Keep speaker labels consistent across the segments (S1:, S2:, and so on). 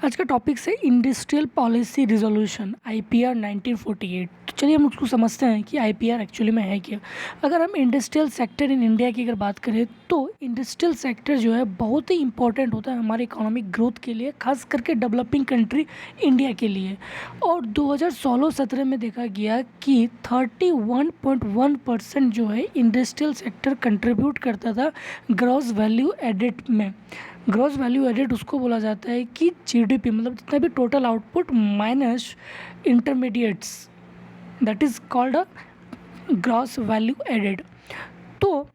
S1: आज का टॉपिक है इंडस्ट्रियल पॉलिसी रिजोल्यूशन आईपीआर 1948। तो चलिए हम उसको समझते हैं कि आईपीआर एक्चुअली में है क्या। अगर हम इंडस्ट्रियल सेक्टर इन इंडिया की अगर बात करें तो इंडस्ट्रियल सेक्टर जो है बहुत ही इंपॉर्टेंट होता है हमारे इकोनॉमिक ग्रोथ के लिए, खास करके डेवलपिंग कंट्री इंडिया के लिए। और 2016-17 में देखा गया कि 31.1% जो है इंडस्ट्रियल सेक्टर कंट्रीब्यूट करता था ग्रॉस वैल्यू एडेड में। ग्रॉस वैल्यू एडेड उसको बोला जाता है कि जीडीपी, मतलब जितना भी total output minus intermediates, that is called a gross value added. तो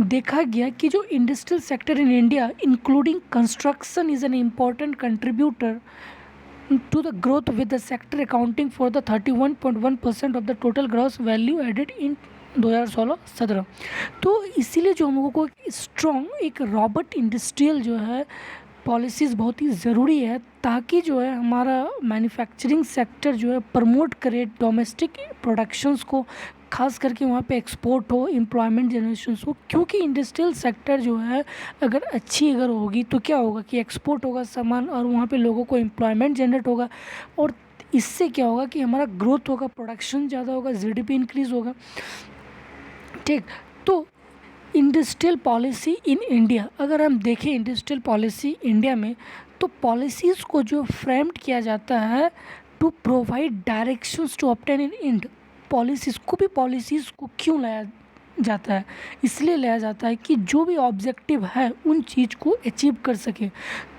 S1: देखा गया कि जो industrial sector in India including construction is an important contributor to the growth, with the sector accounting for the 31.1% of the total gross value added in 2016-17। तो इसीलिए जो हम लोगों को स्ट्रॉन्ग एक रॉबर्ट इंडस्ट्रियल जो है पॉलिसीज़ बहुत ही ज़रूरी है, ताकि जो है हमारा मैन्युफैक्चरिंग सेक्टर जो है प्रमोट करे डोमेस्टिक प्रोडक्शंस को, खास करके वहाँ पे एक्सपोर्ट हो, एम्प्लॉयमेंट जनरेशन हो। क्योंकि इंडस्ट्रियल सेक्टर जो है अगर होगी तो क्या होगा कि एक्सपोर्ट होगा सामान और वहाँ पे लोगों को एम्प्लॉयमेंट जनरेट होगा, और इससे क्या होगा कि हमारा ग्रोथ होगा, प्रोडक्शन ज़्यादा होगा, जीडीपी इंक्रीज़ होगा। ठीक, तो इंडस्ट्रियल पॉलिसी इन इंडिया, अगर हम देखें इंडस्ट्रियल पॉलिसी इंडिया में, तो पॉलिसीज़ को जो फ्रेम्ड किया जाता है to provide directions to obtain in end. Policies को क्यों लाया जाता है? इसलिए लाया जाता है कि जो भी ऑब्जेक्टिव है उन चीज़ को अचीव कर सके।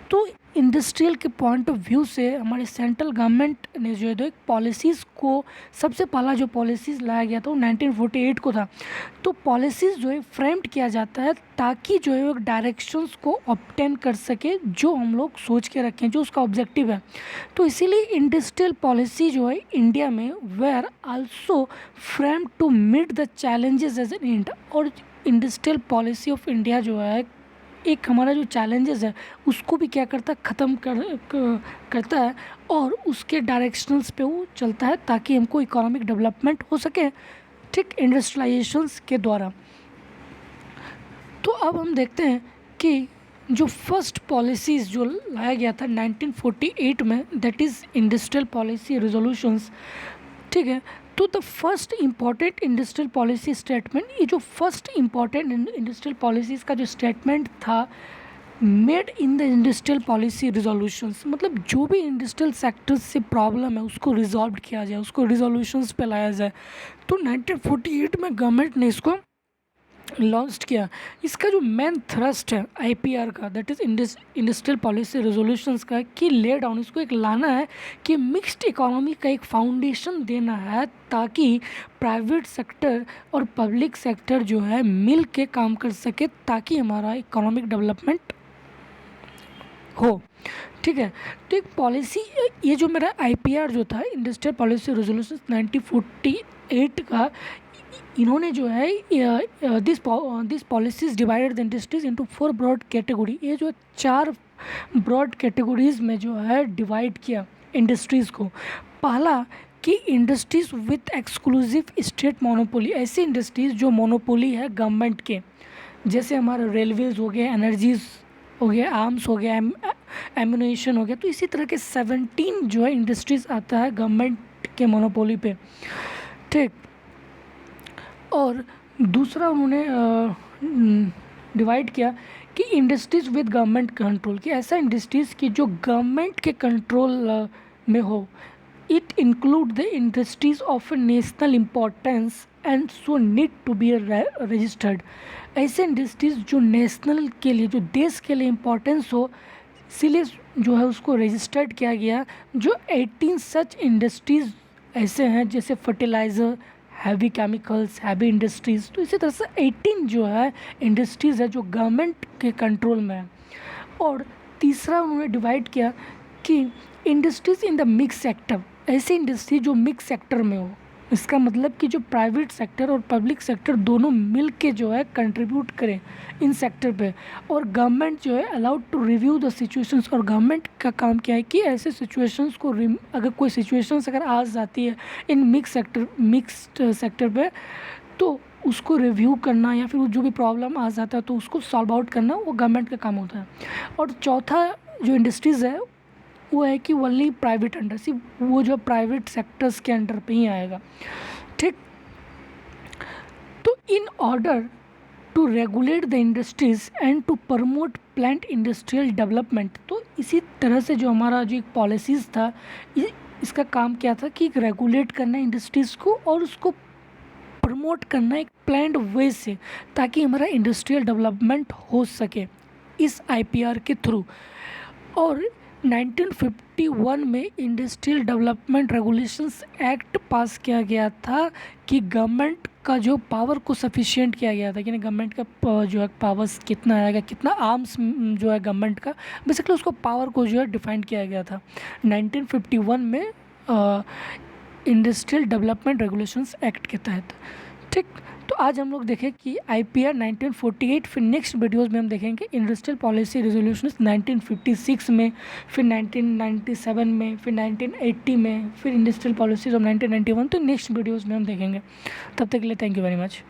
S1: तो इंडस्ट्रियल के पॉइंट ऑफ व्यू से हमारे सेंट्रल गवर्नमेंट ने जो है एक पॉलिसीज़ को, सबसे पहला जो पॉलिसीज़ लाया गया था वो 1948 को था। तो पॉलिसीज़ जो है फ्रेम्ड किया जाता है ताकि जो है एक डायरेक्शंस को ऑब्टेन कर सके जो हम लोग सोच के रखें, जो उसका ऑब्जेक्टिव है। तो इसीलिए इंडस्ट्रियल पॉलिसी जो है इंडिया में were also framed to meet the challenges as an end. और इंडस्ट्रियल पॉलिसी ऑफ इंडिया जो है एक हमारा जो चैलेंजेस है उसको भी क्या करता है, ख़त्म करता है, और उसके डायरेक्शनल्स पे वो चलता है ताकि हमको इकोनॉमिक डेवलपमेंट हो सके, ठीक, इंडस्ट्रियलाइजेशंस के द्वारा। तो अब हम देखते हैं कि जो फर्स्ट पॉलिसीज़ जो लाया गया था 1948 में, that is industrial policy resolutions, ठीक है। तो the first important industrial policy statement, ये जो फर्स्ट इम्पॉर्टेंट इंडस्ट्रियल पॉलिसीज़ का जो स्टेटमेंट था made in the industrial policy resolutions, मतलब जो भी इंडस्ट्रियल सेक्टर से प्रॉब्लम है उसको रिजॉल्व किया जाए, उसको रिजोल्यूशंस पे लाया जाए। तो 1948 में गवर्नमेंट ने इसको लॉन्च किया। इसका जो मेन थ्रस्ट है आईपीआर का, that is industrial policy resolutions का, कि ले डाउन इसको एक लाना है कि मिक्स्ड इकोनॉमी का एक फाउंडेशन देना है ताकि प्राइवेट सेक्टर और पब्लिक सेक्टर जो है मिल के काम कर सके, ताकि हमारा इकोनॉमिक डेवलपमेंट हो, ठीक है। तो एक पॉलिसी, ये जो मेरा आईपीआर जो था इंडस्ट्रियल पॉलिसी रेजोल्यूशन 1948 का, इन्होंने जो है this policies divided the industries into 4 broad category. ये जो 4 ब्रॉड कैटेगरीज में जो है डिवाइड किया इंडस्ट्रीज़ को। पहला कि industries with exclusive state monopoly, ऐसी इंडस्ट्रीज़ जो मोनोपोली है गवर्नमेंट के, जैसे हमारे रेलवेज़ हो गए, एनर्जीज़ हो गया, आर्म्स हो गया, एम्यूनेशन हो गया। तो इसी तरह के 17 जो है इंडस्ट्रीज़ आता है गवर्नमेंट के मोनोपोली पे, ठीक। और दूसरा उन्होंने डिवाइड किया कि इंडस्ट्रीज़ विद गवर्नमेंट कंट्रोल, कि ऐसा इंडस्ट्रीज़ की जो गवर्नमेंट के कंट्रोल में हो। It include the industries of national importance and so need to be registered. ऐसे इंडस्ट्रीज़ जो नेशनल के लिए, जो देश के लिए इम्पोर्टेंस हो, इसीलिए जो है उसको रजिस्टर्ड किया गया। जो 18 सच इंडस्ट्रीज़ ऐसे हैं, जैसे fertiliser, heavy chemicals, heavy industries. तो इसी तरह से 18 जो है इंडस्ट्रीज़ है जो गवर्नमेंट के कंट्रोल में है। और तीसरा उन्होंने डिवाइड किया कि industries in the mix sector, ऐसी इंडस्ट्री जो मिक्स सेक्टर में हो। इसका मतलब कि जो प्राइवेट सेक्टर और पब्लिक सेक्टर दोनों मिल के जो है कंट्रीब्यूट करें इन सेक्टर पे, और गवर्नमेंट जो है allowed to review the situations. और गवर्नमेंट का काम क्या है कि ऐसे सिचुएशंस को, अगर कोई सिचुएशंस अगर आ जाती है इन मिक्स्ड सेक्टर पे, तो उसको रिव्यू करना या फिर जो भी प्रॉब्लम आ जाता है तो उसको सॉल्व आउट करना वो गवर्नमेंट का काम होता है। और चौथा जो इंडस्ट्रीज़ है वो है कि ओनली प्राइवेट अंडर, सिर्फ वो जो प्राइवेट सेक्टर्स के अंडर पे ही आएगा, ठीक। तो in order to regulate the industries and to promote plant industrial development, तो इसी तरह से जो हमारा जो एक पॉलिसीज़ था, इसका काम क्या था कि रेगुलेट करना इंडस्ट्रीज़ को और उसको प्रमोट करना एक प्लान्ड वे से, ताकि हमारा इंडस्ट्रियल डेवलपमेंट हो सके इस आईपीआर के थ्रू। और 1951 में इंडस्ट्रियल डेवलपमेंट रेगुलेशंस एक्ट पास किया गया था कि गवर्नमेंट का जो पावर को सफिशिएंट किया गया था कि गवर्नमेंट का जो है पावर्स कितना आएगा, कितना आर्म्स जो है गवर्नमेंट का, बेसिकली उसको पावर को जो है डिफाइन किया गया था 1951 में इंडस्ट्रियल डेवलपमेंट रेगुलेशंस एक्ट के तहत, ठीक। तो आज हम लोग देखें कि आईपीआर 1948, फिर नेक्स्ट वीडियोस में हम देखेंगे इंडस्ट्रियल पॉलिसी रेजोल्यूशंस 1956 में, फिर 1997 में, फिर 1980 में, फिर इंडस्ट्रियल पॉलिसीज ऑफ 1991। तो नेक्स्ट वीडियोस में हम देखेंगे। तब तक के लिए थैंक यू वेरी मच।